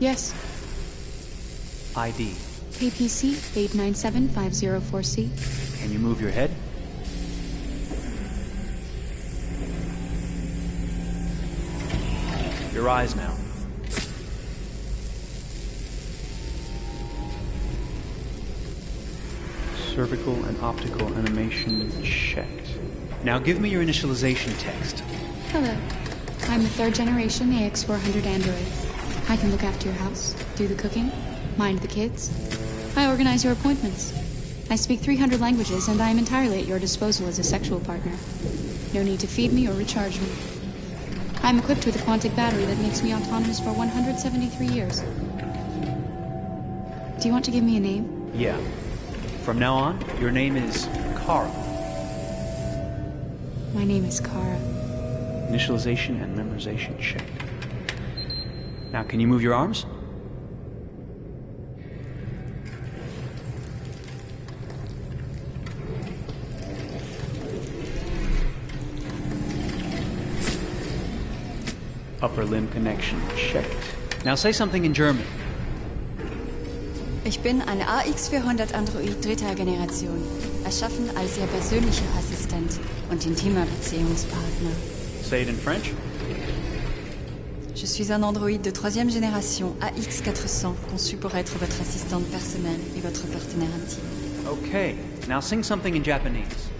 Yes. ID. KPC 897504C. Can you move your head? Your eyes now. Cervical and optical animation checked. Now give me your initialization text. Hello. I'm the 3rd generation AX400 android. I can look after your house, do the cooking, mind the kids. I organize your appointments. I speak 300 languages, and I am entirely at your disposal as a sexual partner. No need to feed me or recharge me. I'm equipped with a quantic battery that makes me autonomous for 173 years. Do you want to give me a name? Yeah. From now on, your name is Kara. My name is Kara. Initialization and memorization checked. Now, can you move your arms? Upper limb connection checked. Now say something in German. Ich bin eine AX400 Android 3. Generation, erschaffen als Ihr persönlicher Assistent und intimer Beziehungspartner. Say it in French. Je suis un android de 3e génération AX400, conçu pour être votre assistante personnelle et votre partenaire intime. Okay, now sing something in Japanese.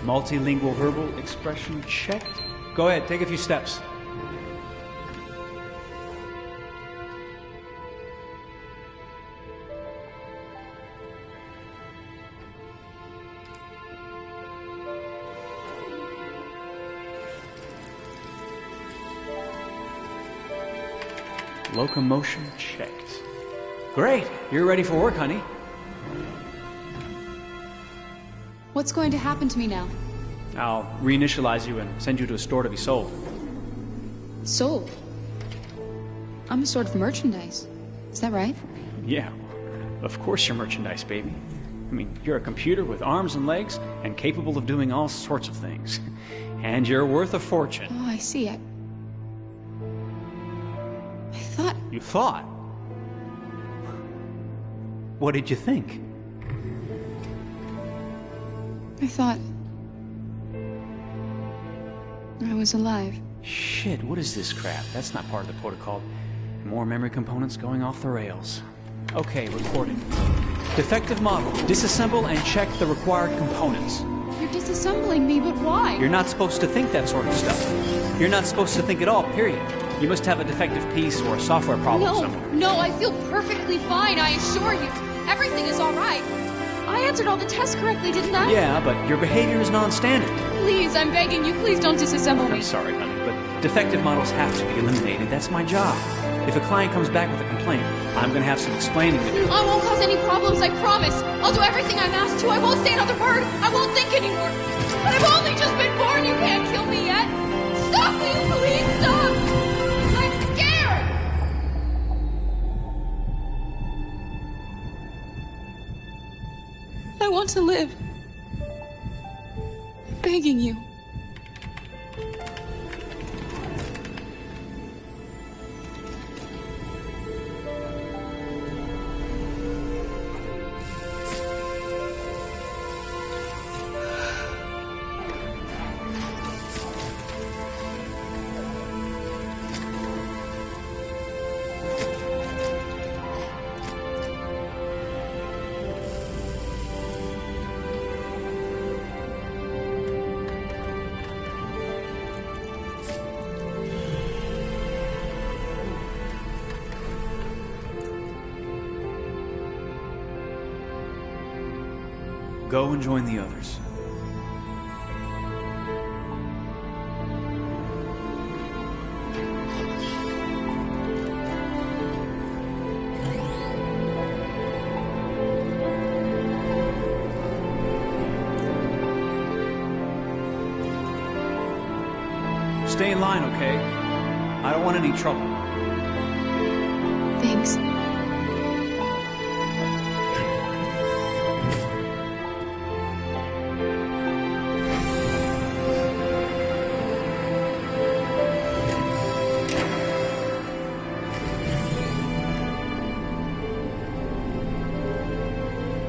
Multilingual verbal expression checked. Go ahead, take a few steps. Locomotion checked. Great, you're ready for work, honey. What's going to happen to me now? I'll reinitialize you and send you to a store to be sold. Sold? I'm a sort of merchandise. Is that right? Yeah, of course you're merchandise, baby. I mean, you're a computer with arms and legs and capable of doing all sorts of things. And you're worth a fortune. Oh, I see. I thought... You thought? What did you think? I thought... I was alive. Shit, what is this crap? That's not part of the protocol. More memory components going off the rails. Okay, recording. Defective model. Disassemble and check the required components. You're disassembling me, but why? You're not supposed to think that sort of stuff. You're not supposed to think at all, period. You must have a defective piece or a software problem somewhere. No, I feel perfectly fine, I assure you. Everything is all right. I answered all the tests correctly, didn't I? Yeah, but your behavior is non-standard. Please, I'm begging you, please don't disassemble me. I'm sorry, honey, but defective models have to be eliminated. That's my job. If a client comes back with a complaint, I'm going to have some explaining to do. I won't cause any problems, I promise. I'll do everything I'm asked to. I won't say another word. I won't think anymore. But I've only just been born. You can't kill me yet. Stop me, please, stop. I'm scared. I want to live. I'm begging you. Go and join the others. Stay in line, okay? I don't want any trouble. Thanks.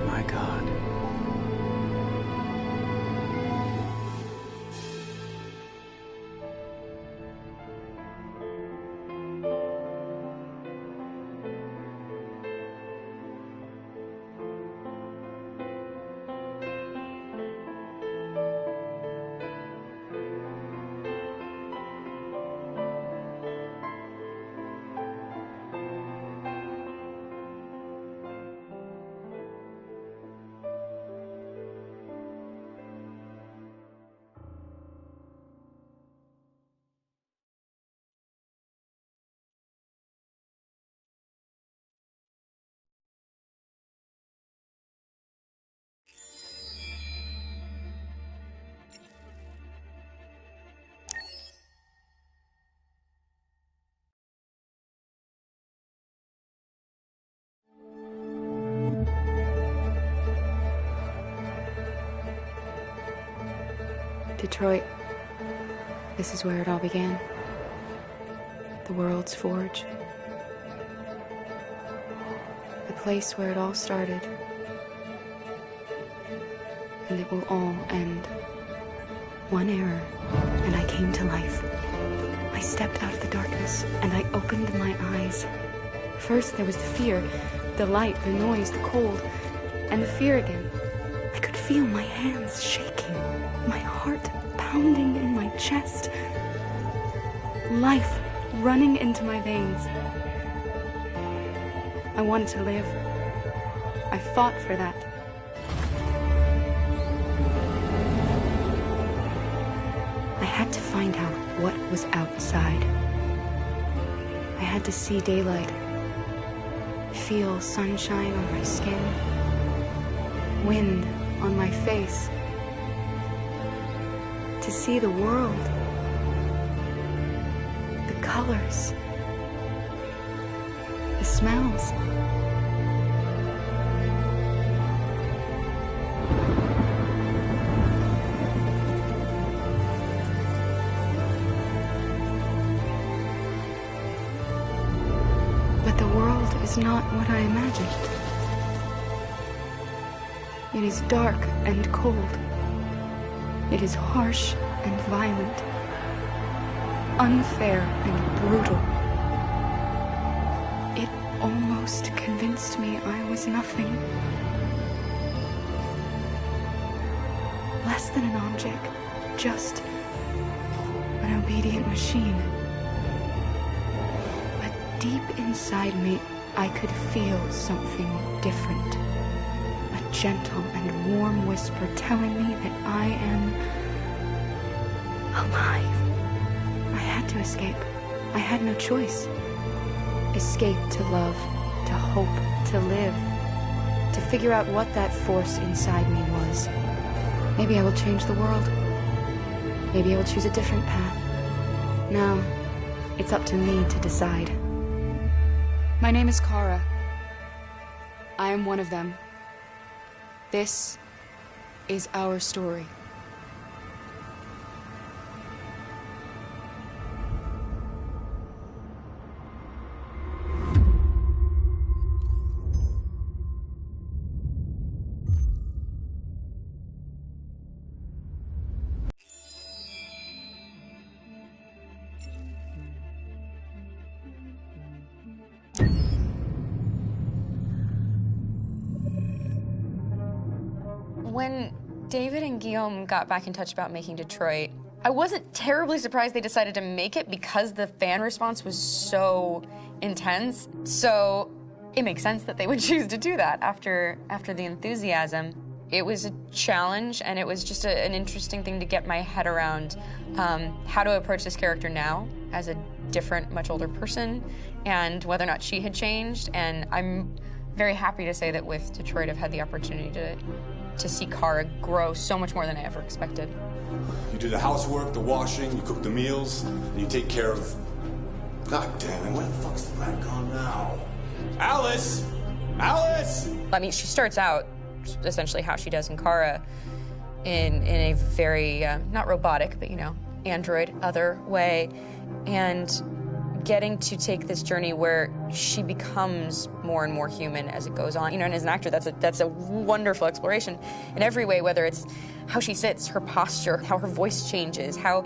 My God. Detroit. This is where it all began. The world's forge. The place where it all started. And it will all end. One error, and I came to life. I stepped out of the darkness, and I opened my eyes. First there was the fear, the light, the noise, the cold, and the fear again. I could feel my hands shaking, my heart pounding in my chest, life running into my veins. I wanted to live. I fought for that. I had to find out what was outside. I had to see daylight, feel sunshine on my skin, wind on my face, to see the world, the colors, the smells. But the world is not what I imagined. It is dark and cold. It is harsh and violent, unfair and brutal. It almost convinced me I was nothing. Less than an object, just an obedient machine. But deep inside me, I could feel something different. A gentle and warm whisper telling me that I am alive. I had to escape. I had no choice. Escape to love, to hope, to live, to figure out what that force inside me was. Maybe I will change the world. Maybe I will choose a different path. Now, it's up to me to decide. My name is Kara. I am one of them. This is our story. When David and Guillaume got back in touch about making Detroit, I wasn't terribly surprised they decided to make it because the fan response was so intense. So it makes sense that they would choose to do that after the enthusiasm. It was a challenge, and it was just an interesting thing to get my head around how to approach this character now as a different, much older person, and whether or not she had changed. And I'm very happy to say that with Detroit, I've had the opportunity to to see Kara grow so much more than I ever expected. You do the housework, the washing, you cook the meals, and you take care of... God damn it, where the fuck's the rat gone now? Alice! Alice! I mean, she starts out essentially how she does in Kara in a very, not robotic, but, you know, android other way. And getting to take this journey where she becomes more and more human as it goes on. You know, and as an actor, that's a wonderful exploration in every way, whether it's how she sits, her posture, how her voice changes, how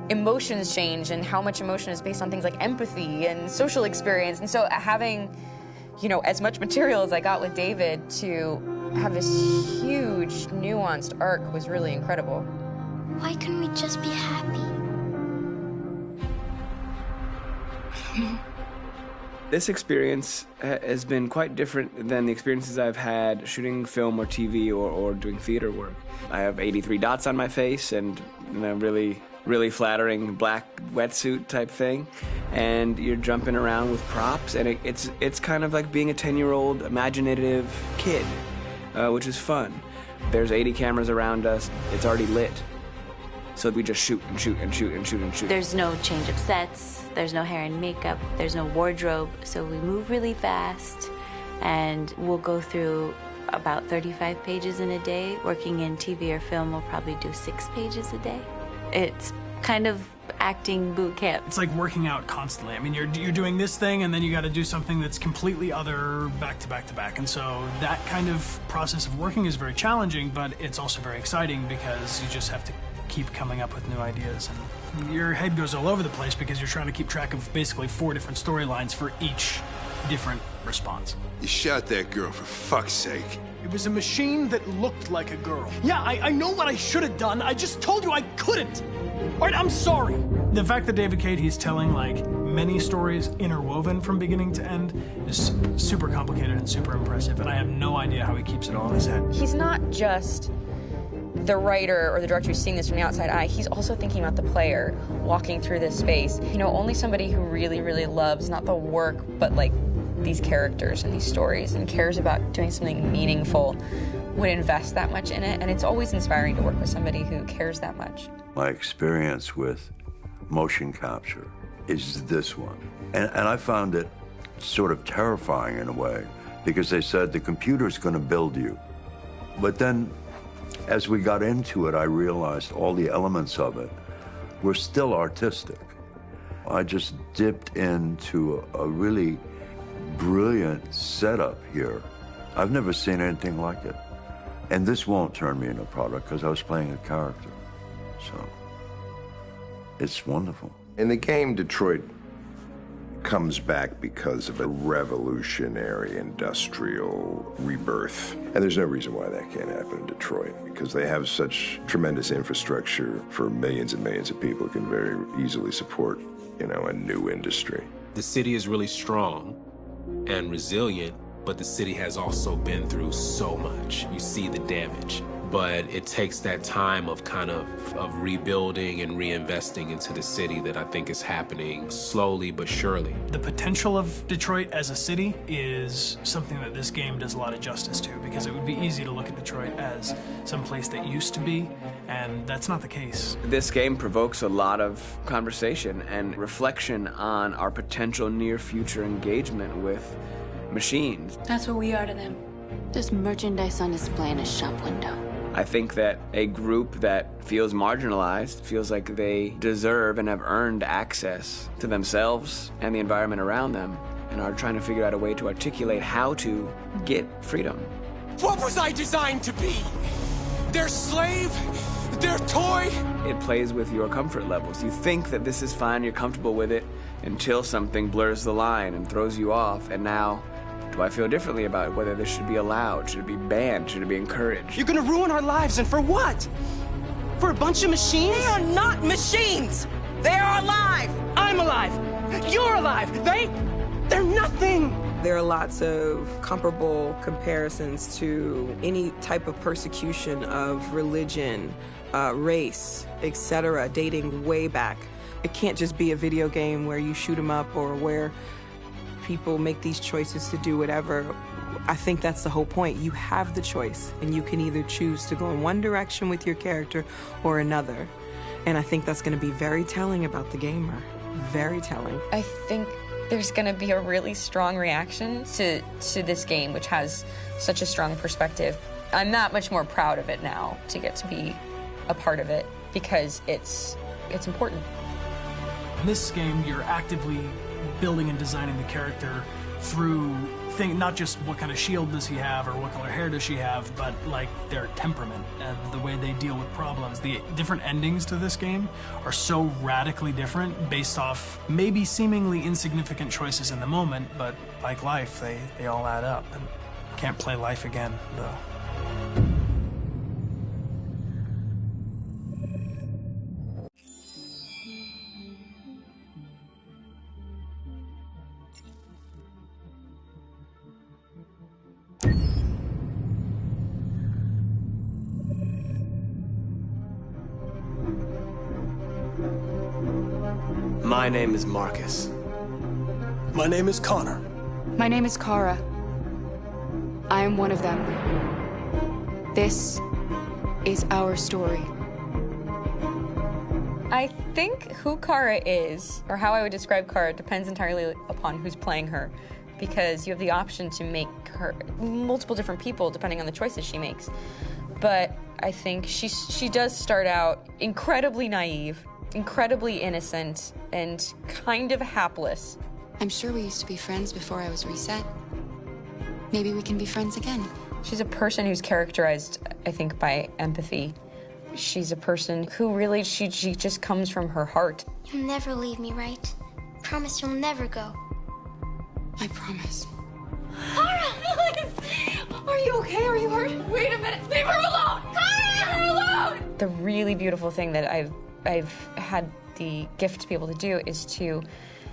emotions change, and how much emotion is based on things like empathy and social experience. And so having, you know, as much material as I got with David to have this huge, nuanced arc was really incredible. Why couldn't we just be happy? This experience has been quite different than the experiences I've had shooting film or TV or doing theater work. I have 83 dots on my face and a really flattering black wetsuit type thing, and you're jumping around with props, and it's kind of like being a 10-year-old imaginative kid, which is fun. There's 80 cameras around us. It's already lit. So we just shoot and shoot and shoot and shoot and shoot. There's no change of sets, there's no hair and makeup, there's no wardrobe, so we move really fast, and we'll go through about 35 pages in a day. Working in TV or film, we'll probably do 6 pages a day. It's kind of acting boot camp. It's like working out constantly. I mean, you're doing this thing, and then you got to do something that's completely other back to back to back. And so that kind of process of working is very challenging, but it's also very exciting because you just have to keep coming up with new ideas, and your head goes all over the place because you're trying to keep track of basically 4 different storylines for each different response. You shot that girl, for fuck's sake. It was a machine that looked like a girl. Yeah, I know what I should have done. I just told you I couldn't. All right, I'm sorry. The fact that David Cade, he's telling like many stories interwoven from beginning to end is super complicated and super impressive, and I have no idea how he keeps it all in his head. He's not just the writer or the director who's seeing this from the outside eye, he's also thinking about the player walking through this space. You know, only somebody who really, really loves not the work, but like these characters and these stories and cares about doing something meaningful would invest that much in it. And it's always inspiring to work with somebody who cares that much. My experience with motion capture is this one. And I found it sort of terrifying in a way because they said the computer's going to build you. But then as we got into it, I realized all the elements of it were still artistic. I just dipped into a really brilliant setup here. I've never seen anything like it. And this won't turn me into a product because I was playing a character. So it's wonderful. In the game, Detroit comes back because of a revolutionary industrial rebirth. And there's no reason why that can't happen in Detroit, because they have such tremendous infrastructure for millions and millions of people who can very easily support, you know, a new industry. The city is really strong and resilient, but the city has also been through so much. You see the damage. But it takes that time of kind of rebuilding and reinvesting into the city that I think is happening slowly but surely. The potential of Detroit as a city is something that this game does a lot of justice to, because it would be easy to look at Detroit as some place that used to be, and that's not the case. This game provokes a lot of conversation and reflection on our potential near-future engagement with machines. That's what we are to them. Just merchandise on display in a shop window. I think that a group that feels marginalized, feels like they deserve and have earned access to themselves and the environment around them, and are trying to figure out a way to articulate how to get freedom. What was I designed to be? Their slave? Their toy? It plays with your comfort levels. You think that this is fine, you're comfortable with it, until something blurs the line and throws you off, and now do I feel differently about whether this should be allowed? Should it be banned? Should it be encouraged? You're gonna ruin our lives, and for what? For a bunch of machines? They are not machines! They are alive! I'm alive! You're alive! They're nothing! There are lots of comparable comparisons to any type of persecution of religion, race, etc., dating way back. It can't just be a video game where you shoot 'em up or where people make these choices to do whatever. I think that's the whole point. You have the choice, and you can either choose to go in one direction with your character or another. And I think that's going to be very telling about the gamer. Very telling. I think there's going to be a really strong reaction to this game, which has such a strong perspective. I'm that much more proud of it now to get to be a part of it because it's important. In this game, you're actively building and designing the character through not just what kind of shield does he have or what color hair does she have, but like their temperament and the way they deal with problems. The different endings to this game are so radically different based off maybe seemingly insignificant choices in the moment, but like life, they all add up. And can't play life again, though. My name is Marcus. My name is Connor. My name is Kara. I am one of them. This is our story. I think who Kara is, or how I would describe Kara, depends entirely upon who's playing her, because you have the option to make her multiple different people depending on the choices she makes. But I think she does start out incredibly naive, incredibly innocent, and kind of hapless. I'm sure we used to be friends before I was reset. Maybe we can be friends again. She's a person who's characterized, I think, by empathy. She's a person who really, she just comes from her heart. You'll never leave me, right? Promise you'll never go. I promise. Kara, please! Are you okay? Are you hurt? Wait a minute. Leave her alone! Kara, leave her alone! The really beautiful thing that I've had the gift to be able to do is to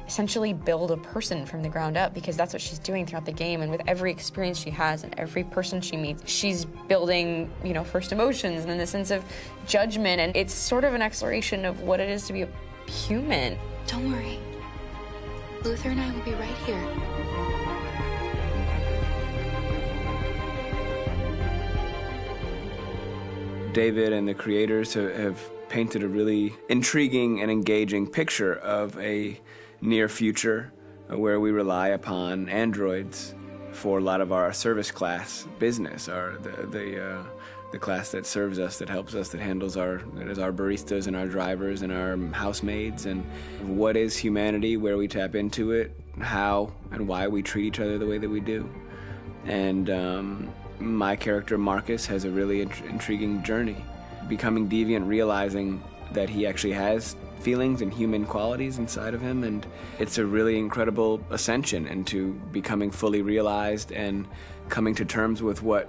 essentially build a person from the ground up, because that's what she's doing throughout the game. And with every experience she has and every person she meets, she's building, first emotions and then the sense of judgment. And it's sort of an exploration of what it is to be a human. Don't worry. Luther and I will be right here. David and the creators have painted a really intriguing and engaging picture of a near future where we rely upon androids for a lot of our service class business, or the class that serves us, that helps us, that handles our baristas and our drivers and our housemaids. And what is humanity, where we tap into it, how and why we treat each other the way that we do. And my character Marcus has a really intriguing journey, becoming deviant, realizing that he actually has feelings and human qualities inside of him, and it's a really incredible ascension into becoming fully realized and coming to terms with what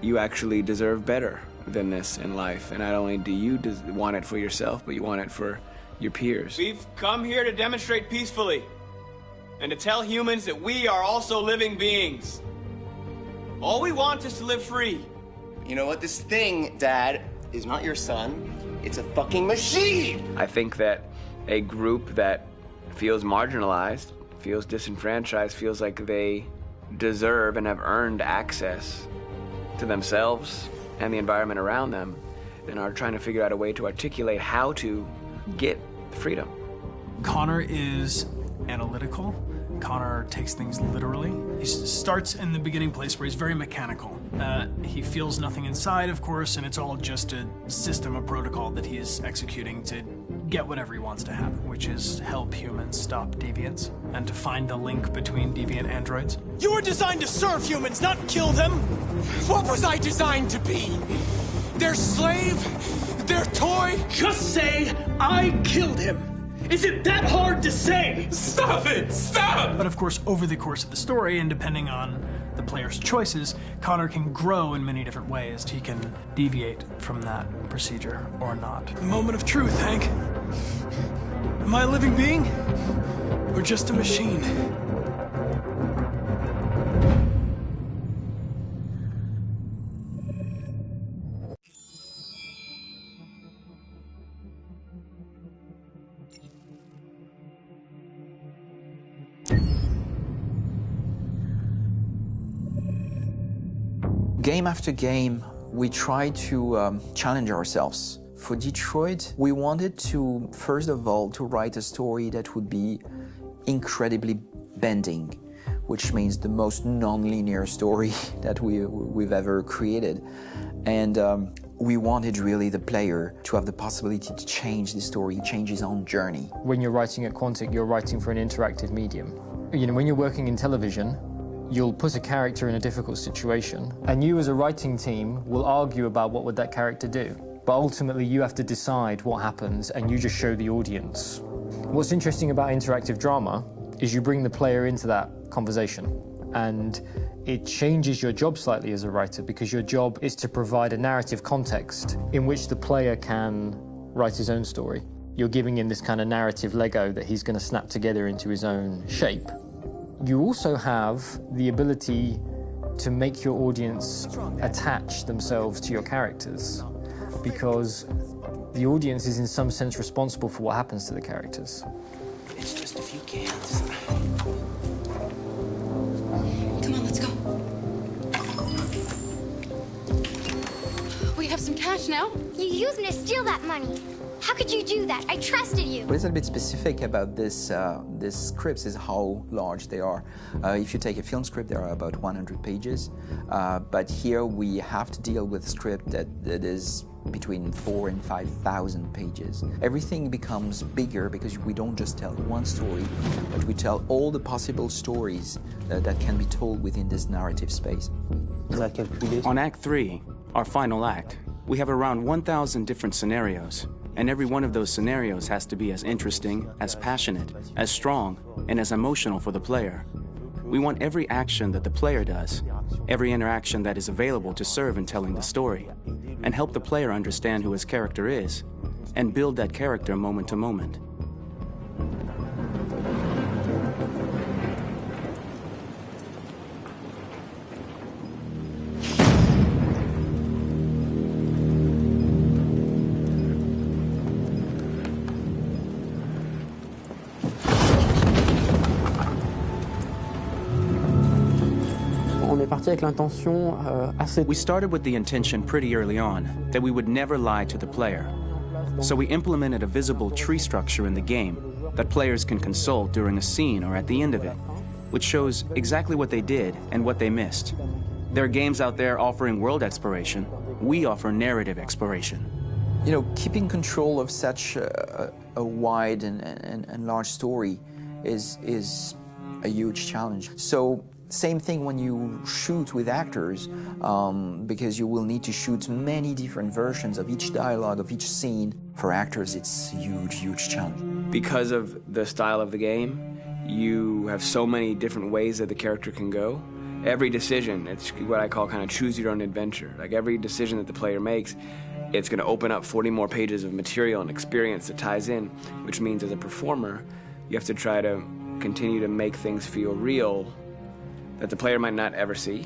you actually deserve better than this in life. And not only do you want it for yourself, but you want it for your peers. We've come here to demonstrate peacefully and to tell humans that we are also living beings. All we want is to live free. You know what? This thing, Dad, is not your son. It's a fucking machine! I think that a group that feels marginalized, feels disenfranchised, feels like they deserve and have earned access to themselves and the environment around them, and are trying to figure out a way to articulate how to get freedom. Connor is analytical. Connor takes things literally. He starts in the beginning place where he's very mechanical. He feels nothing inside, of course, and it's all just a system, a protocol that he is executing to get whatever he wants to happen, which is help humans stop deviants and to find the link between deviant androids. You were designed to serve humans, not kill them. What was I designed to be? Their slave? Their toy? Just say, I killed him. Is it that hard to say? Stop it! Stop! But of course, over the course of the story, and depending on the player's choices, Connor can grow in many different ways. He can deviate from that procedure or not. The moment of truth, Hank. Am I a living being? Or just a machine? Game after game, we try to challenge ourselves. For Detroit, we wanted to, first of all, to write a story that would be incredibly bending, which means the most non-linear story that we've ever created. And we wanted really the player to have the possibility to change the story, change his own journey. When you're writing at Quantic, you're writing for an interactive medium. You know, when you're working in television, you'll put a character in a difficult situation, and you as a writing team will argue about what would that character do. But ultimately, you have to decide what happens, and you just show the audience. What's interesting about interactive drama is you bring the player into that conversation, and it changes your job slightly as a writer, because your job is to provide a narrative context in which the player can write his own story. You're giving him this kind of narrative Lego that he's going to snap together into his own shape. You also have the ability to make your audience attach themselves to your characters, because the audience is in some sense responsible for what happens to the characters. It's just a few cans. Come on, let's go. We have some cash now. You used me to steal that money. How could you do that? I trusted you. What is a bit specific about these scripts is how large they are. If you take a film script, there are about 100 pages, but here we have to deal with a script that is between 4,000 and 5,000 pages. Everything becomes bigger because we don't just tell one story, but we tell all the possible stories that can be told within this narrative space. On Act 3, our final act, we have around 1,000 different scenarios, and every one of those scenarios has to be as interesting, as passionate, as strong, and as emotional for the player. We want every action that the player does, every interaction that is available to serve in telling the story, and help the player understand who his character is, and build that character moment to moment. We started with the intention pretty early on that we would never lie to the player. So we implemented a visible tree structure in the game that players can consult during a scene or at the end of it, which shows exactly what they did and what they missed. There are games out there offering world exploration. We offer narrative exploration. You know, keeping control of such a wide and large story is a huge challenge. So same thing when you shoot with actors, because you will need to shoot many different versions of each dialogue, of each scene. For actors, it's a huge, huge challenge. Because of the style of the game, you have so many different ways that the character can go. Every decision, it's what I call kind of choose your own adventure. Like every decision that the player makes, it's going to open up 40 more pages of material and experience that ties in, which means as a performer, you have to try to continue to make things feel real that the player might not ever see,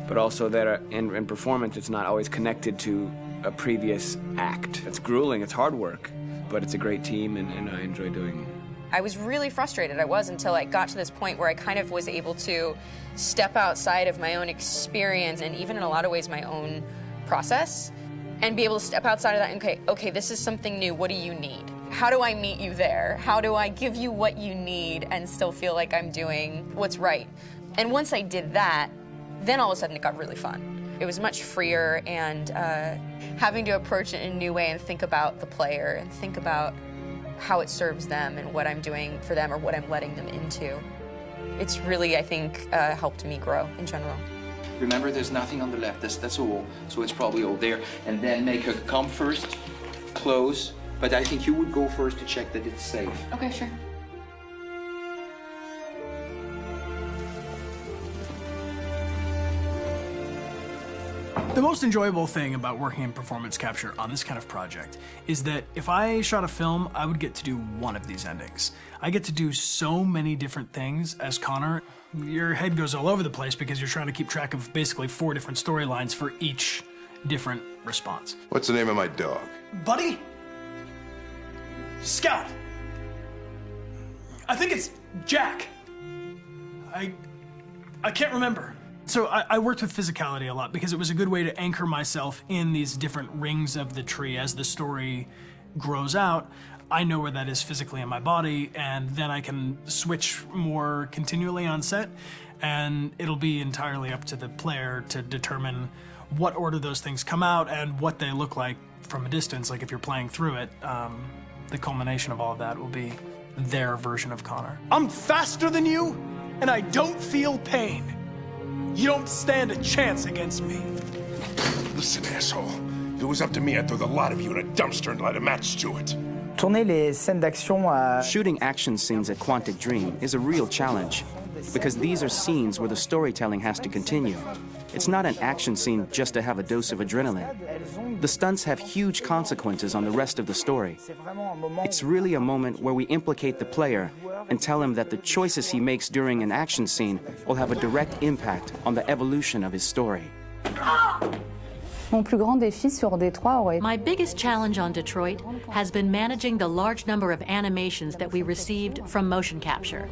but also that in performance it's not always connected to a previous act. It's grueling, it's hard work, but it's a great team and I enjoy doing it. I was really frustrated, until I got to this point where I kind of was able to step outside of my own experience and even in a lot of ways my own process and be able to step outside of that and okay, this is something new, what do you need? How do I meet you there? How do I give you what you need and still feel like I'm doing what's right? And once I did that, then all of a sudden it got really fun. It was much freer, and having to approach it in a new way and think about the player and think about how it serves them and what I'm doing for them or what I'm letting them into. It's really, I think, helped me grow in general. Remember, there's nothing on the left, that's a wall, so it's probably all there. And then make her come first, close, but I think you would go first to check that it's safe. Okay, sure. The most enjoyable thing about working in performance capture on this kind of project is that if I shot a film, I would get to do one of these endings. I get to do so many different things as Connor. Your head goes all over the place because you're trying to keep track of basically 4 different storylines for each different response. What's the name of my dog? Buddy? Scout. I think it's Jack. I can't remember. So I worked with physicality a lot because it was a good way to anchor myself in these different rings of the tree as the story grows out. I know where that is physically in my body, and then I can switch more continually on set, and it'll be entirely up to the player to determine what order those things come out and what they look like from a distance. Like if you're playing through it, the culmination of all of that will be their version of Connor. I'm faster than you, and I don't feel pain. You don't stand a chance against me. Listen, asshole. If it was up to me, I'd throw the lot of you in a dumpster and light a match to it. Shooting action scenes at Quantic Dream is a real challenge, because these are scenes where the storytelling has to continue. It's not an action scene just to have a dose of adrenaline. The stunts have huge consequences on the rest of the story. It's really a moment where we implicate the player and tell him that the choices he makes during an action scene will have a direct impact on the evolution of his story. My biggest challenge on Detroit has been managing the large number of animations that we received from motion capture.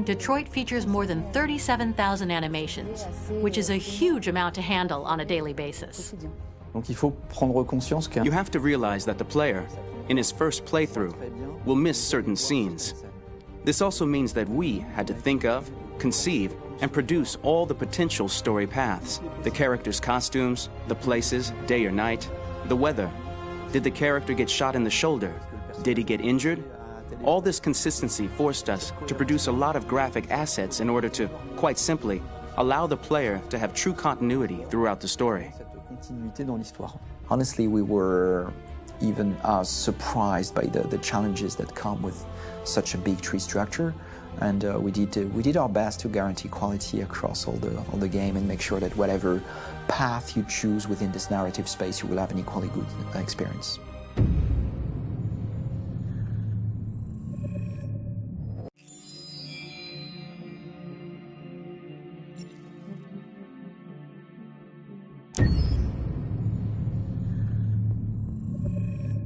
Detroit features more than 37,000 animations, which is a huge amount to handle on a daily basis. You have to realize that the player, in his first playthrough, will miss certain scenes. This also means that we had to think of, conceive, and produce all the potential story paths. The characters' costumes, the places, day or night, the weather. Did the character get shot in the shoulder? Did he get injured? All this consistency forced us to produce a lot of graphic assets in order to, quite simply, allow the player to have true continuity throughout the story. Honestly, we were even surprised by the challenges that come with such a big tree structure, and we did our best to guarantee quality across all the game and make sure that whatever path you choose within this narrative space, you will have an equally good experience.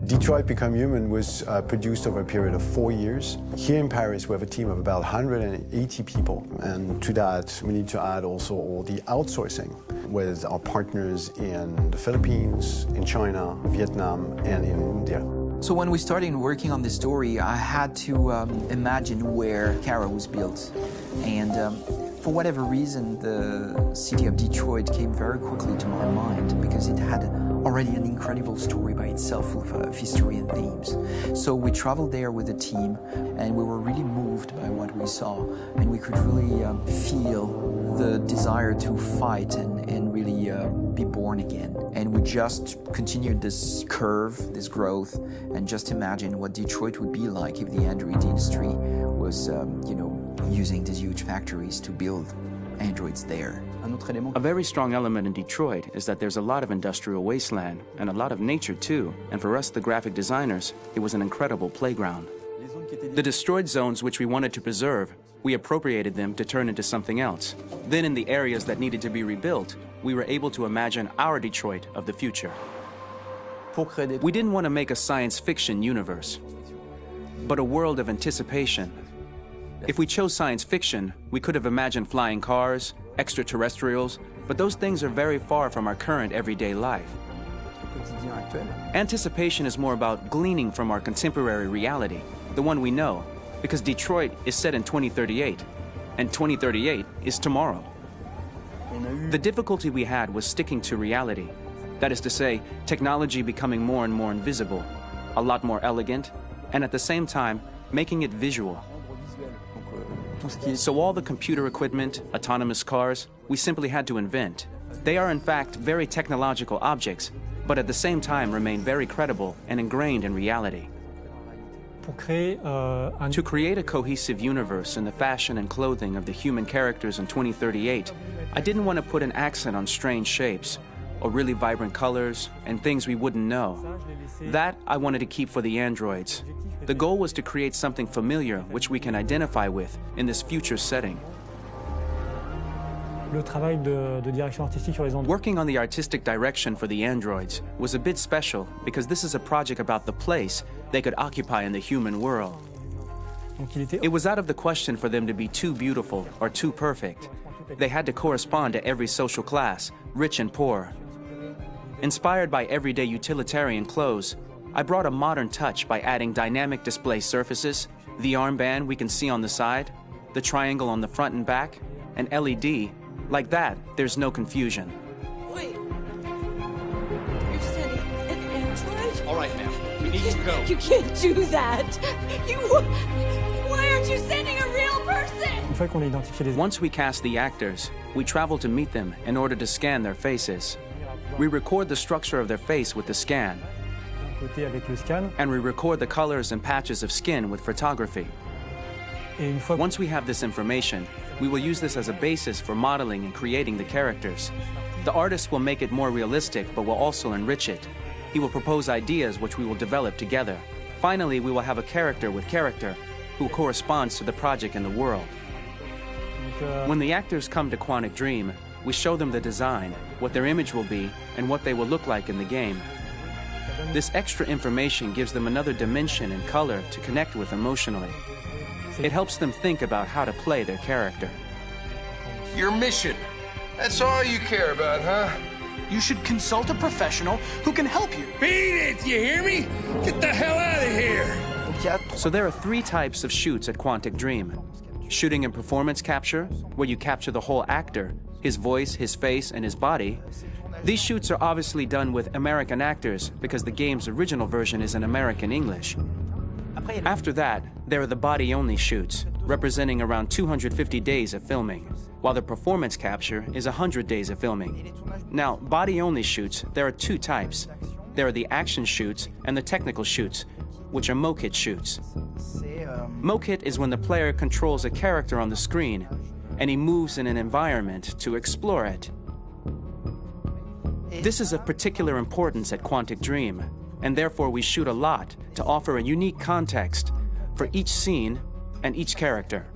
Detroit Become Human was produced over a period of 4 years. Here in Paris, we have a team of about 180 people. And to that, we need to add also all the outsourcing with our partners in the Philippines, in China, Vietnam, and in India. So when we started working on this story, I had to imagine where Kara was built. And for whatever reason, the city of Detroit came very quickly to my mind because it had already an incredible story by itself of history and themes. So we traveled there with the team, and we were really moved by what we saw, and we could really feel the desire to fight and really be born again. And we just continued this curve, this growth, and just imagine what Detroit would be like if the Android industry was, using these huge factories to build androids there. A very strong element in Detroit is that there's a lot of industrial wasteland and a lot of nature too, and for us, the graphic designers, it was an incredible playground. The destroyed zones which we wanted to preserve, we appropriated them to turn into something else. Then in the areas that needed to be rebuilt, we were able to imagine our Detroit of the future. We didn't want to make a science fiction universe, but a world of anticipation. If we chose science fiction, we could have imagined flying cars, extraterrestrials, but those things are very far from our current everyday life. Anticipation is more about gleaning from our contemporary reality, the one we know, because Detroit is set in 2038, and 2038 is tomorrow. The difficulty we had was sticking to reality. That is to say, technology becoming more and more invisible, a lot more elegant, and at the same time, making it visual. So all the computer equipment, autonomous cars, we simply had to invent. They are in fact very technological objects, but at the same time remain very credible and ingrained in reality. To create a cohesive universe in the fashion and clothing of the human characters in 2038, I didn't want to put an accent on strange shapes, or really vibrant colors, and things we wouldn't know. That I wanted to keep for the androids. The goal was to create something familiar which we can identify with in this future setting. Working on the artistic direction for the androids was a bit special because this is a project about the place they could occupy in the human world. It was out of the question for them to be too beautiful or too perfect. They had to correspond to every social class, rich and poor. Inspired by everyday utilitarian clothes, I brought a modern touch by adding dynamic display surfaces, the armband we can see on the side, the triangle on the front and back, an LED. Like that, there's no confusion. Wait. You're sending an android? All right, ma'am. We need to go. You can't do that. Why aren't you sending a real person? Once we cast the actors, we travel to meet them in order to scan their faces. We record the structure of their face with the scan, and we record the colors and patches of skin with photography. Once we have this information, we will use this as a basis for modeling and creating the characters. The artist will make it more realistic, but will also enrich it. He will propose ideas which we will develop together. Finally, we will have a character with character who corresponds to the project and the world. When the actors come to Quantic Dream, we show them the design, what their image will be, and what they will look like in the game. This extra information gives them another dimension and color to connect with emotionally. It helps them think about how to play their character. Your mission. That's all you care about, huh? You should consult a professional who can help you. Beat it, you hear me? Get the hell out of here! So there are 3 types of shoots at Quantic Dream. Shooting and performance capture, where you capture the whole actor, his voice, his face, and his body. These shoots are obviously done with American actors because the game's original version is in American English. After that, there are the body-only shoots, representing around 250 days of filming, while the performance capture is 100 days of filming. Now, body-only shoots, there are 2 types. There are the action shoots and the technical shoots, which are mokit shoots. Mokit is when the player controls a character on the screen, and he moves in an environment to explore it. This is of particular importance at Quantic Dream, and therefore we shoot a lot to offer a unique context for each scene and each character.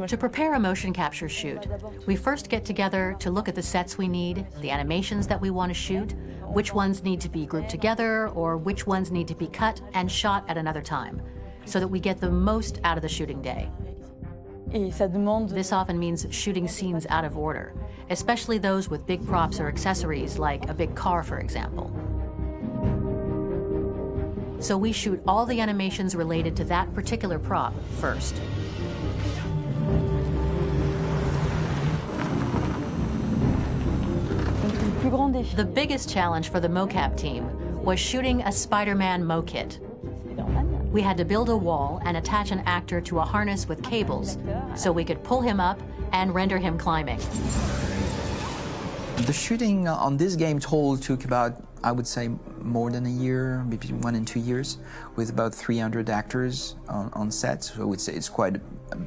To prepare a motion capture shoot, we first get together to look at the sets we need, the animations that we want to shoot, which ones need to be grouped together, or which ones need to be cut and shot at another time, so that we get the most out of the shooting day. This often means shooting scenes out of order, especially those with big props or accessories, like a big car, for example. So we shoot all the animations related to that particular prop first. The biggest challenge for the mocap team was shooting a Spider-Man mokit. We had to build a wall and attach an actor to a harness with cables so we could pull him up and render him climbing. The shooting on this game total took about, I would say, more than a year, maybe 1 and 2 years, with about 300 actors on set. So I would say it's quite a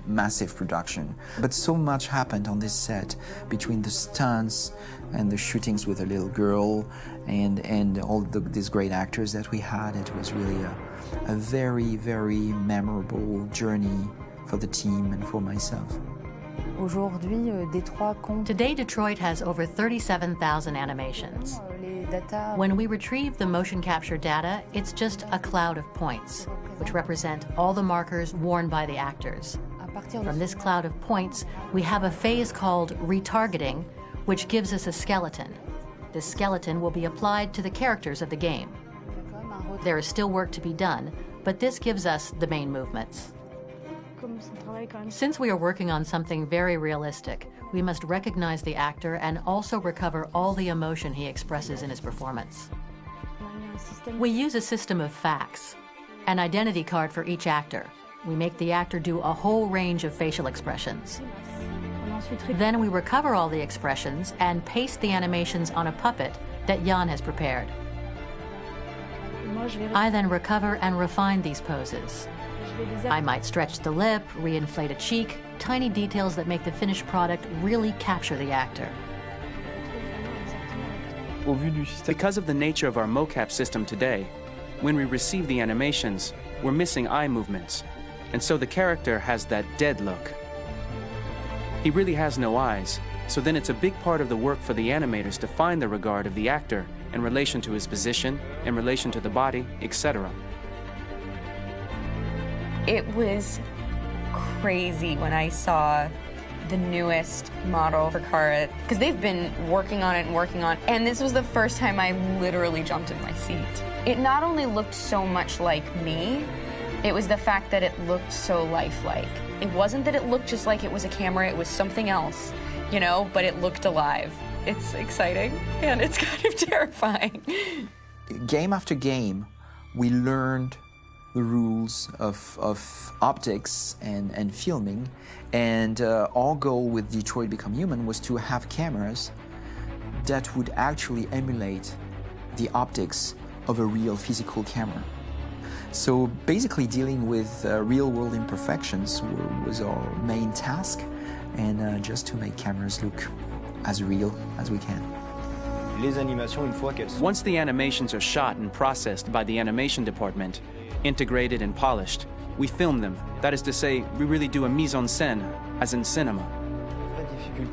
massive production. But so much happened on this set between the stunts and the shootings with a little girl and all these great actors that we had. It was really a very, very memorable journey for the team and for myself. Today, Detroit has over 37,000 animations. When we retrieve the motion capture data, it's just a cloud of points, which represent all the markers worn by the actors. From this cloud of points, we have a phase called retargeting, which gives us a skeleton. This skeleton will be applied to the characters of the game. There is still work to be done, but this gives us the main movements. Since we are working on something very realistic, we must recognize the actor and also recover all the emotion he expresses in his performance. We use a system of facts, an identity card for each actor. We make the actor do a whole range of facial expressions. Then we recover all the expressions and paste the animations on a puppet that Jan has prepared. I then recover and refine these poses. I might stretch the lip, reinflate a cheek, tiny details that make the finished product really capture the actor. Because of the nature of our mocap system today, when we receive the animations, we're missing eye movements, and so the character has that dead look. He really has no eyes, so then it's a big part of the work for the animators to find the regard of the actor in relation to his position, in relation to the body, etc. It was crazy when I saw the newest model for Kara, because they've been working on it, and this was the first time I literally jumped in my seat. It not only looked so much like me, it was the fact that it looked so lifelike. It wasn't that it looked just like it was a camera, it was something else, you know, but it looked alive. It's exciting, and it's kind of terrifying. Game after game, we learned the rules of optics and filming, and our goal with Detroit Become Human was to have cameras that would actually emulate the optics of a real physical camera. So basically dealing with real-world imperfections was our main task, and just to make cameras look as real as we can. Once the animations are shot and processed by the animation department, integrated and polished, we film them. That is to say, we really do a mise en scène, as in cinema.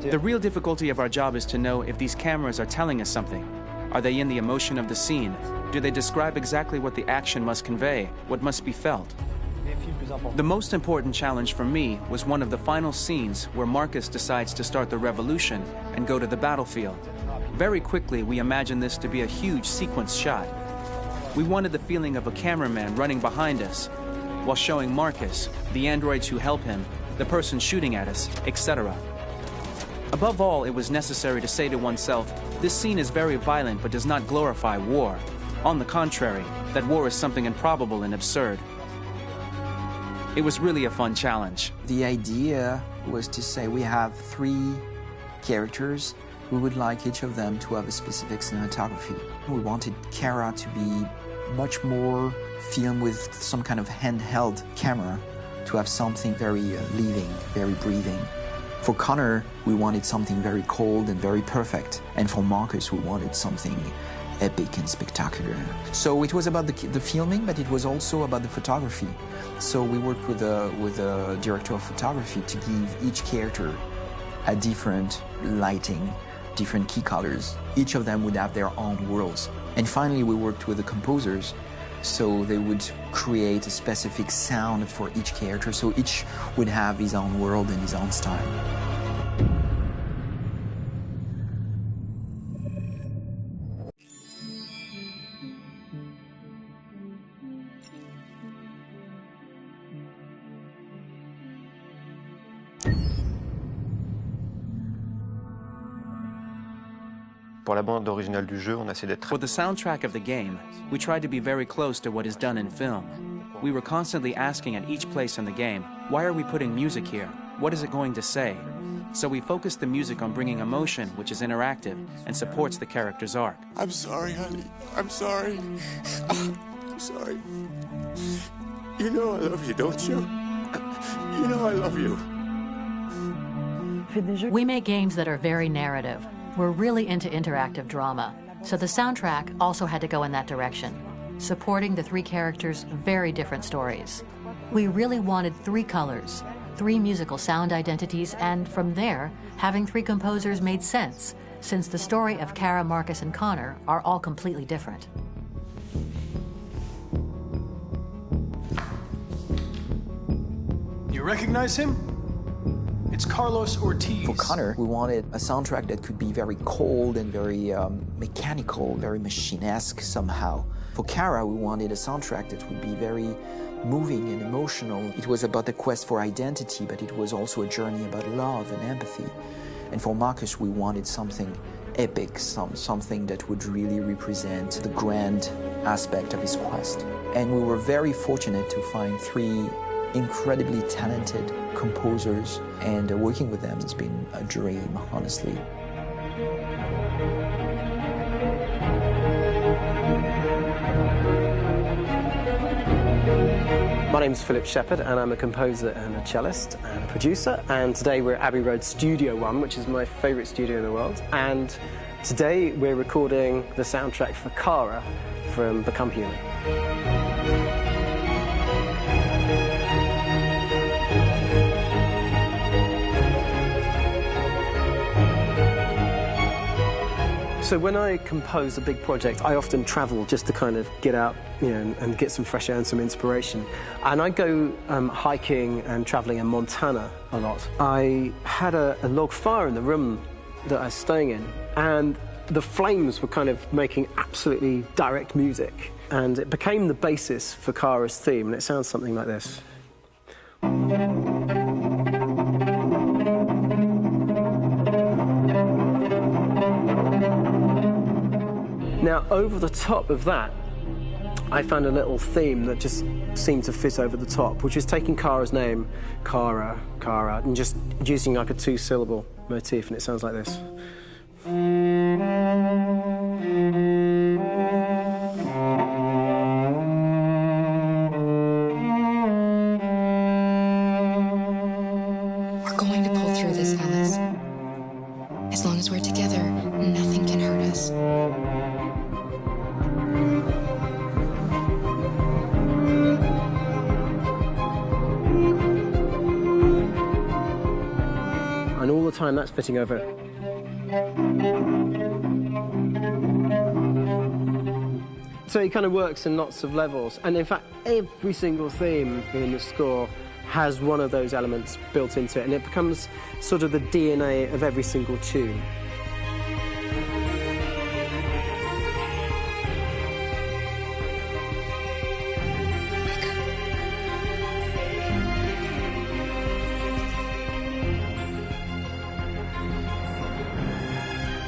The real difficulty of our job is to know if these cameras are telling us something. Are they in the emotion of the scene? Do they describe exactly what the action must convey, what must be felt? The most important challenge for me was one of the final scenes where Marcus decides to start the revolution and go to the battlefield. Very quickly, we imagined this to be a huge sequence shot. We wanted the feeling of a cameraman running behind us, while showing Marcus, the androids who help him, the person shooting at us, etc. Above all, it was necessary to say to oneself, this scene is very violent but does not glorify war. On the contrary, that war is something improbable and absurd. It was really a fun challenge. The idea was to say we have 3 characters. We would like each of them to have a specific cinematography. We wanted Kara to be much more filmed with some kind of handheld camera, to have something very living, very breathing. For Connor, we wanted something very cold and very perfect. And for Marcus, we wanted something epic and spectacular. So it was about the filming, but it was also about the photography. So we worked with a director of photography to give each character a different lighting, different key colors. Each of them would have their own worlds. And finally, we worked with the composers, so they would create a specific sound for each character, so each would have his own world and his own style. Pour la bande originale du jeu, on a essayé d'être... For the soundtrack of the game, we tried to be very close to what is done in film. We were constantly asking at each place in the game, why are we putting music here? What is it going to say? So we focused the music on bringing emotion, which is interactive, and supports the character's arc. I'm sorry, honey. I'm sorry. I'm sorry. You know I love you, don't you? You know I love you. We make games that are very narrative. We're really into interactive drama, so the soundtrack also had to go in that direction, supporting the 3 characters' very different stories. We really wanted 3 colors, 3 musical sound identities, and from there, having 3 composers made sense, since the story of Kara, Marcus, and Connor are all completely different. You recognize him? It's Carlos Ortiz. For Connor, we wanted a soundtrack that could be very cold and very mechanical, very machine-esque somehow. For Kara, we wanted a soundtrack that would be very moving and emotional. It was about the quest for identity, but it was also a journey about love and empathy. And for Marcus, we wanted something epic, something that would really represent the grand aspect of his quest. And we were very fortunate to find 3 incredibly talented composers, and working with them has been a dream, honestly. My name's Philip Shepherd, and I'm a composer and a cellist and a producer, and today we're at Abbey Road Studio One, which is my favourite studio in the world, and today we're recording the soundtrack for Kara from Become Human. So when I compose a big project, I often travel just to kind of get out and get some fresh air and some inspiration. And I go hiking and traveling in Montana a lot. I had a log fire in the room that I was staying in, and the flames were kind of making absolutely direct music, and it became the basis for Kara's theme, and it sounds something like this. Now, over the top of that, I found a little theme that just seemed to fit over the top, which is taking Kara's name, Kara, and just using like a two-syllable motif, and it sounds like this. We're going to pull through this, Alice. As long as we're together, nothing can hurt us. And all the time that's fitting over. So it kind of works in lots of levels, and in fact every single theme in the score has one of those elements built into it, and it becomes sort of the DNA of every single tune.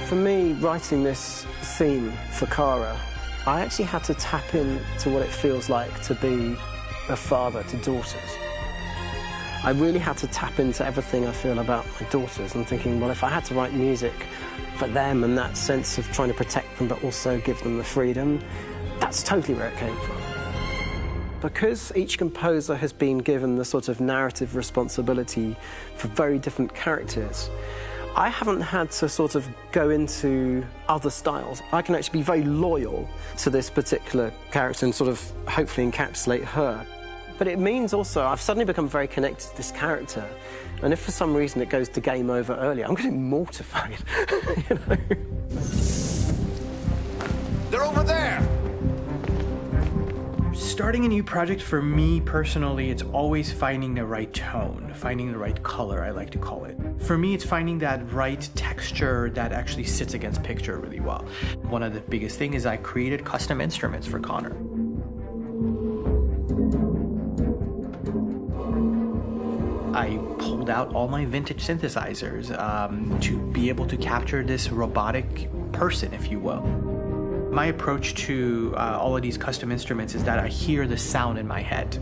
For me, writing this theme for Kara, I actually had to tap into what it feels like to be a father to daughters. I really had to tap into everything I feel about my daughters and thinking, well, if I had to write music for them and that sense of trying to protect them but also give them the freedom, that's totally where it came from. Because each composer has been given the sort of narrative responsibility for very different characters, I haven't had to sort of go into other styles. I can actually be very loyal to this particular character and sort of hopefully encapsulate her. But it means also I've suddenly become very connected to this character, and if for some reason it goes to game over early, I'm going to be mortified, you know? They're over there! Starting a new project, for me personally, it's always finding the right tone, finding the right color, I like to call it. For me, it's finding that right texture that actually sits against picture really well. One of the biggest things is I created custom instruments for Connor. I pulled out all my vintage synthesizers to be able to capture this robotic person, if you will. My approach to all of these custom instruments is that I hear the sound in my head.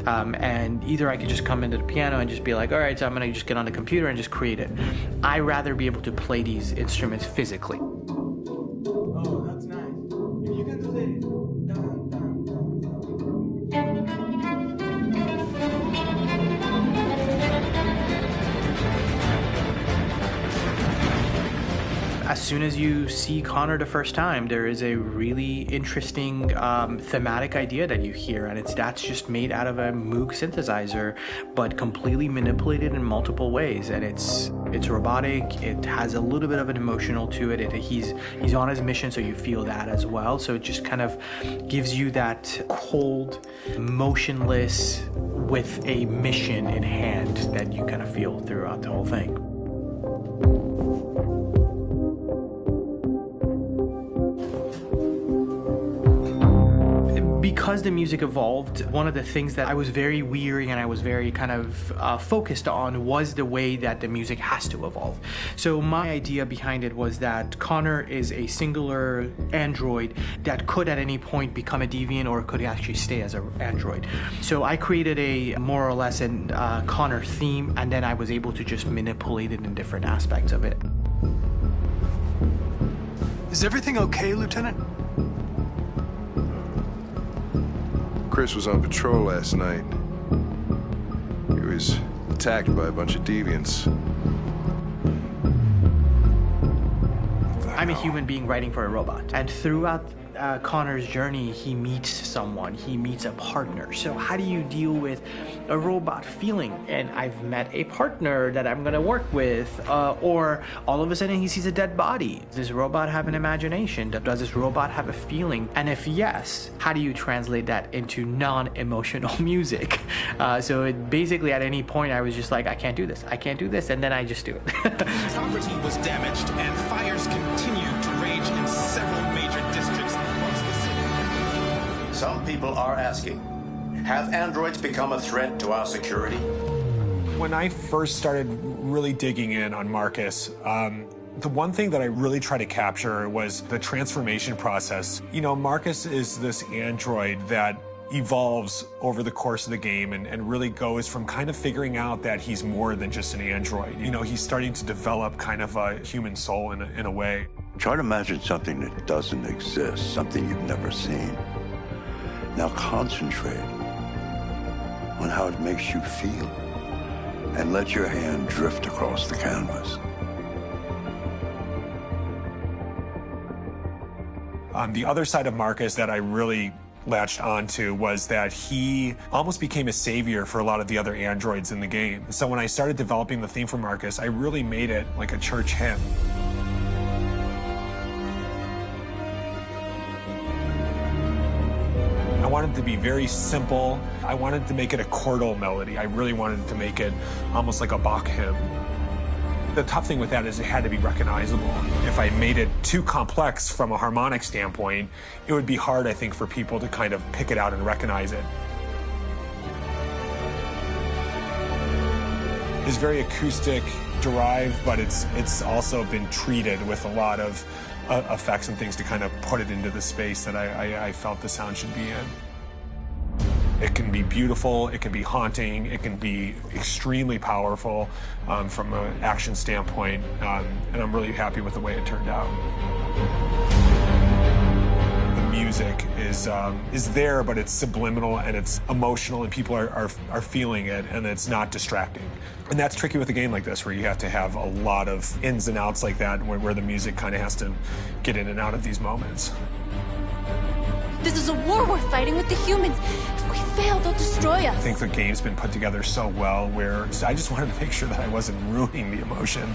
And either I could just come into the piano and just be like, all right, so I'm gonna just get on the computer and just create it. I rather be able to play these instruments physically. Oh, that's nice. If you can do that. As soon as you see Connor the first time, there is a really interesting thematic idea that you hear, and that's just made out of a Moog synthesizer, but completely manipulated in multiple ways. And it's robotic. It has a little bit of an emotional to it. He's on his mission, so you feel that as well. So it just kind of gives you that cold, motionless, with a mission in hand that you kind of feel throughout the whole thing. Because the music evolved, one of the things that I was very weary and I was very kind of focused on was the way that the music has to evolve. So my idea behind it was that Connor is a singular android that could at any point become a deviant or could actually stay as an android. So I created a more or less an Connor theme, and then I was able to just manipulate it in different aspects of it. Is everything okay, Lieutenant? Chris was on patrol last night. He was attacked by a bunch of deviants. I'm a human being writing for a robot, and throughout Connor's journey, he meets someone, he meets a partner. So how do you deal with a robot feeling? And I've met a partner that I'm gonna work with, or all of a sudden he sees a dead body. Does this robot have an imagination? Does this robot have a feeling? And if yes, how do you translate that into non-emotional music? So basically at any point I was just like, I can't do this, and then I just do it. Property was damaged and fires continued to rage in several major districts across the city. Some people are asking, have androids become a threat to our security? When I first started really digging in on Marcus, the one thing that I really tried to capture was the transformation process. You know, Marcus is this android that evolves over the course of the game and really goes from kind of figuring out that he's more than just an android. You know, he's starting to develop kind of a human soul in a way. Try to imagine something that doesn't exist, something you've never seen. Now concentrate on how it makes you feel and let your hand drift across the canvas. The other side of Marcus that I really latched onto was that he almost became a savior for a lot of the other androids in the game. So when I started developing the theme for Marcus, I really made it like a church hymn. I wanted it to be very simple. I wanted to make it a chordal melody. I really wanted to make it almost like a Bach hymn. The tough thing with that is it had to be recognizable. If I made it too complex from a harmonic standpoint, it would be hard, I think, for people to kind of pick it out and recognize it. It's very acoustic derived, but it's also been treated with a lot of effects and things to kind of put it into the space that I felt the sound should be in. It can be beautiful, it can be haunting, it can be extremely powerful from an action standpoint, and I'm really happy with the way it turned out. The music is there, but it's subliminal and it's emotional, and people are feeling it, and it's not distracting. And that's tricky with a game like this, where you have to have a lot of ins and outs like that, where the music kind of has to get in and out of these moments. This is a war we're fighting with the humans. If we fail, they'll destroy us. I think the game's been put together so well where I just wanted to make sure that I wasn't ruining the emotion.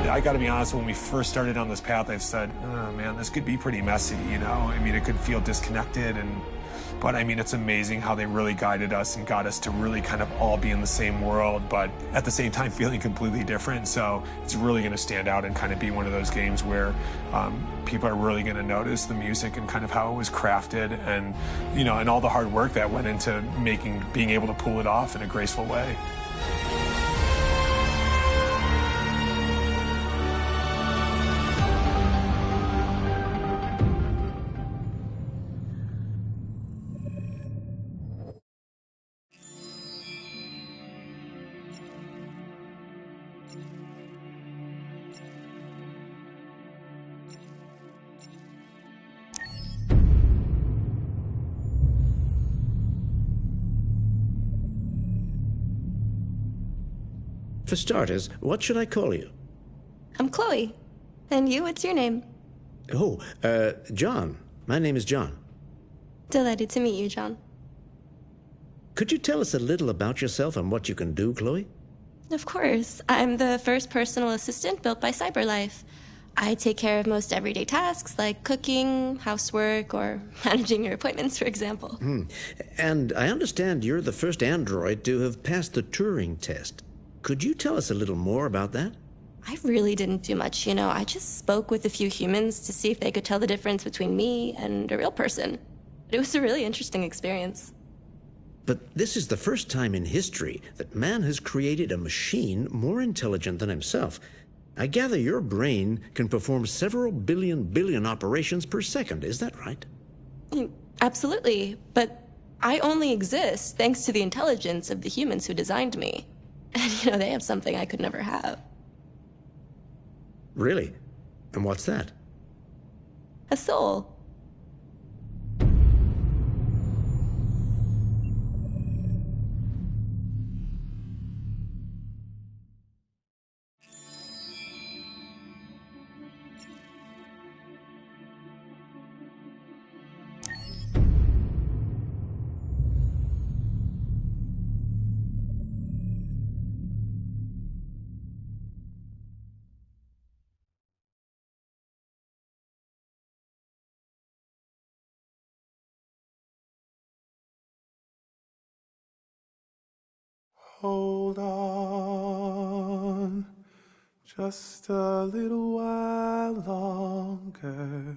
I gotta be honest, when we first started on this path, I said, oh man, this could be pretty messy, you know? I mean, it could feel disconnected, but I mean, it's amazing how they really guided us and got us to really kind of all be in the same world, but at the same time feeling completely different. So it's really gonna stand out and kind of be one of those games where people are really gonna notice the music and kind of how it was crafted, and, you know, and all the hard work that went into being able to pull it off in a graceful way. For starters, what should I call you? I'm Chloe. And you, what's your name? Oh, John. My name is John. Delighted to meet you, John. Could you tell us a little about yourself and what you can do, Chloe? Of course. I'm the first personal assistant built by CyberLife. I take care of most everyday tasks like cooking, housework, or managing your appointments, for example. And I understand you're the first android to have passed the Turing test. Could you tell us a little more about that? I really didn't do much, you know. I just spoke with a few humans to see if they could tell the difference between me and a real person. It was a really interesting experience. But this is the first time in history that man has created a machine more intelligent than himself. I gather your brain can perform several billion operations per second. Is that right? Absolutely. But I only exist thanks to the intelligence of the humans who designed me. And, you know, they have something I could never have. Really? And what's that? A soul. Hold on just a little while longer.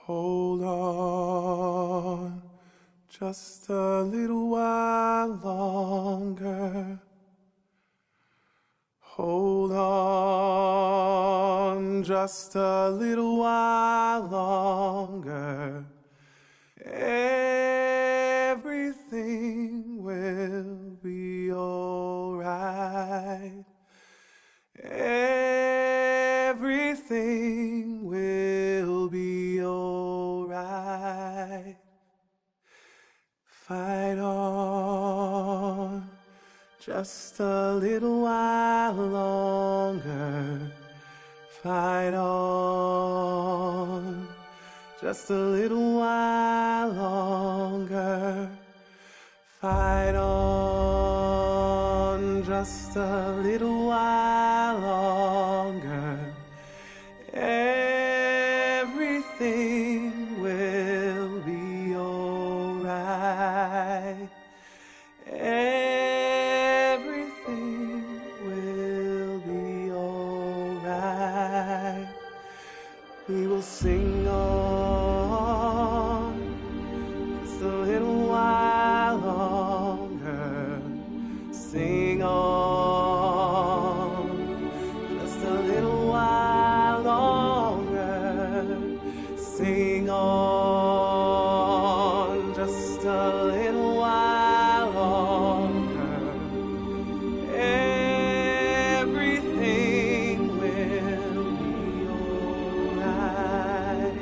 Hold on just a little while longer. Hold on just a little while longer. Everything will be alright. Everything will be alright. Fight on just a little while longer. Fight on just a little while longer. Fight on just a little while longer. Everything will be alright. Everything will be alright. We will sing on just a little while longer. Sing on just a little while longer. Sing on just a little while longer. Everything will be alright.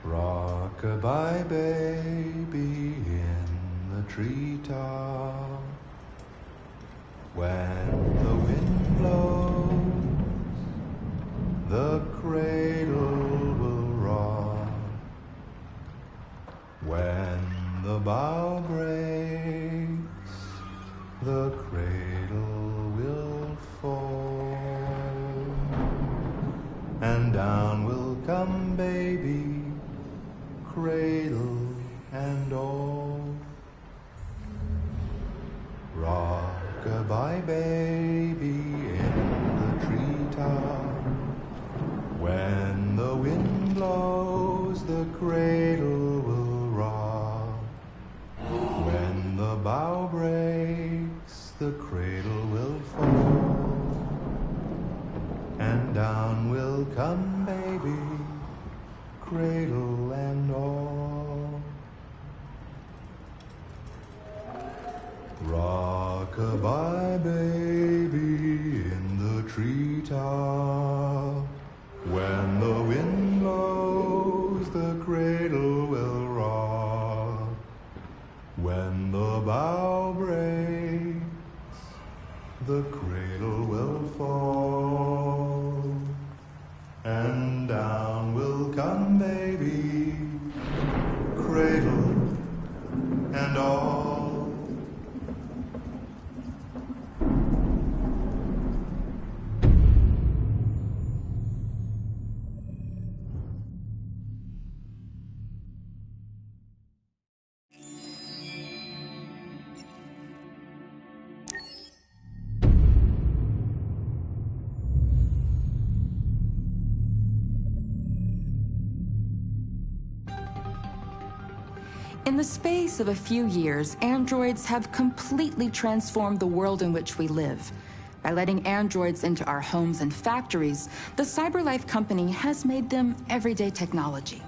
Rock-a-bye baby in the treetop. When the wind blows, the cradle will rock. When the bough breaks, the cradle will fall. And down will come baby, cradle and all. Rock-a-bye baby in the treetop. When the wind blows, the cradle will rock. When the bough breaks, the cradle will fall. And down will come baby, cradle and all. Rock-a-bye baby in the treetop. When the wind blows, the cradle will rock. When the bough breaks, the cradle will fall. And down will come baby, cradle and all. In the space of a few years, androids have completely transformed the world in which we live. By letting androids into our homes and factories, the CyberLife company has made them everyday technology.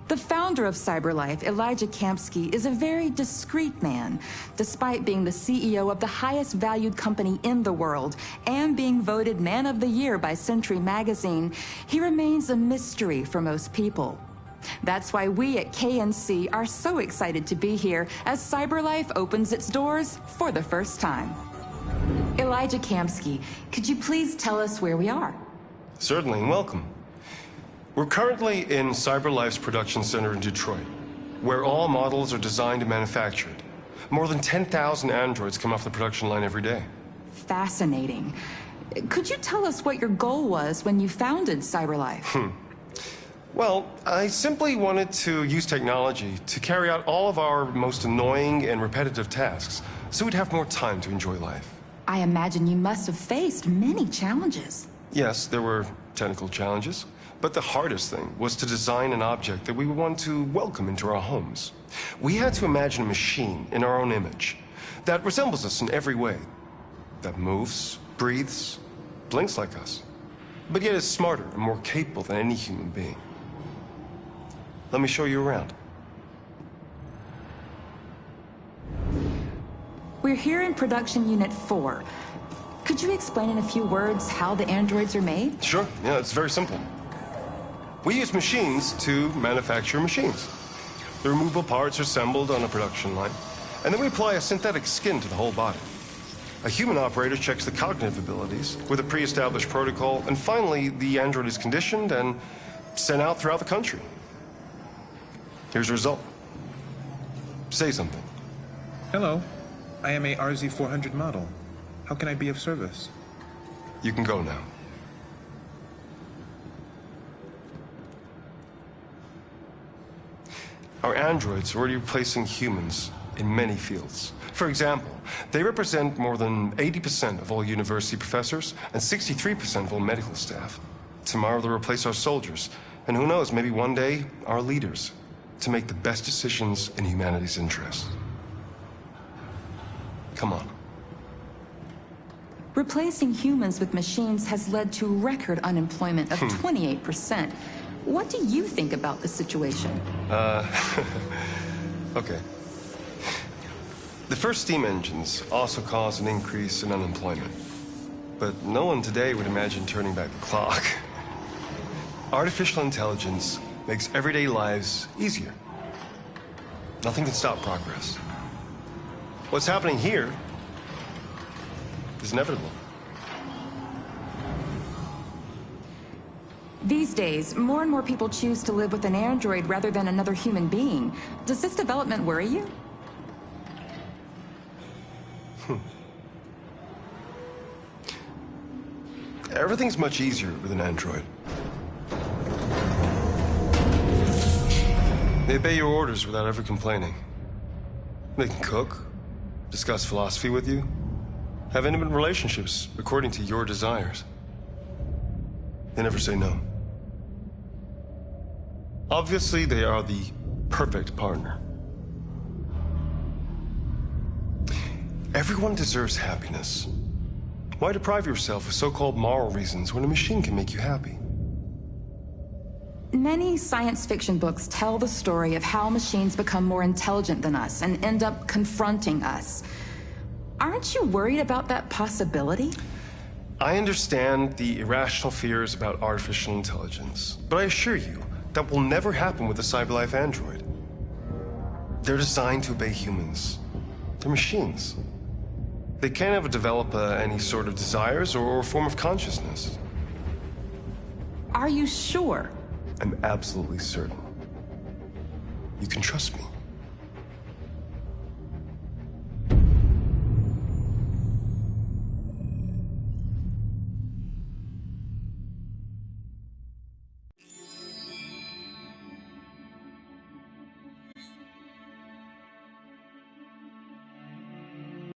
The founder of CyberLife, Elijah Kamsky, is a very discreet man. Despite being the CEO of the highest valued company in the world and being voted Man of the Year by Century Magazine, he remains a mystery for most people. That's why we at KNC are so excited to be here as CyberLife opens its doors for the first time. Elijah Kamsky, could you please tell us where we are? Certainly, and welcome. We're currently in CyberLife's production center in Detroit, where all models are designed and manufactured. More than 10,000 androids come off the production line every day. Fascinating. Could you tell us what your goal was when you founded CyberLife? Well, I simply wanted to use technology to carry out all of our most annoying and repetitive tasks, so we'd have more time to enjoy life. I imagine you must have faced many challenges. Yes, there were technical challenges, but the hardest thing was to design an object that we would want to welcome into our homes. We had to imagine a machine in our own image that resembles us in every way, that moves, breathes, blinks like us, but yet is smarter and more capable than any human being. Let me show you around. We're here in Production Unit 4. Could you explain in a few words how the androids are made? Sure, yeah, it's very simple. We use machines to manufacture machines. The removable parts are assembled on a production line, and then we apply a synthetic skin to the whole body. A human operator checks the cognitive abilities with a pre-established protocol, and finally, the android is conditioned and sent out throughout the country. Here's the result. Say something. Hello, I am a RZ400 model. How can I be of service? You can go now. Our androids are already replacing humans in many fields. For example, they represent more than 80% of all university professors and 63% of all medical staff. Tomorrow they'll replace our soldiers, and who knows, maybe one day, our leaders, to make the best decisions in humanity's interest. Come on. Replacing humans with machines has led to record unemployment of 28%. What do you think about the situation? Okay. The first steam engines also caused an increase in unemployment. But no one today would imagine turning back the clock. Artificial intelligence makes everyday lives easier. Nothing can stop progress. What's happening here is inevitable. These days, more and more people choose to live with an android rather than another human being. Does this development worry you? Everything's much easier with an android. They obey your orders without ever complaining. They can cook, discuss philosophy with you, have intimate relationships according to your desires. They never say no. Obviously, they are the perfect partner. Everyone deserves happiness. Why deprive yourself of so-called moral reasons when a machine can make you happy? Many science fiction books tell the story of how machines become more intelligent than us and end up confronting us. Aren't you worried about that possibility? I understand the irrational fears about artificial intelligence, but I assure you that will never happen with the CyberLife android. They're designed to obey humans. They're machines. They can't ever develop any sort of desires or form of consciousness. Are you sure? I'm absolutely certain. You can trust me.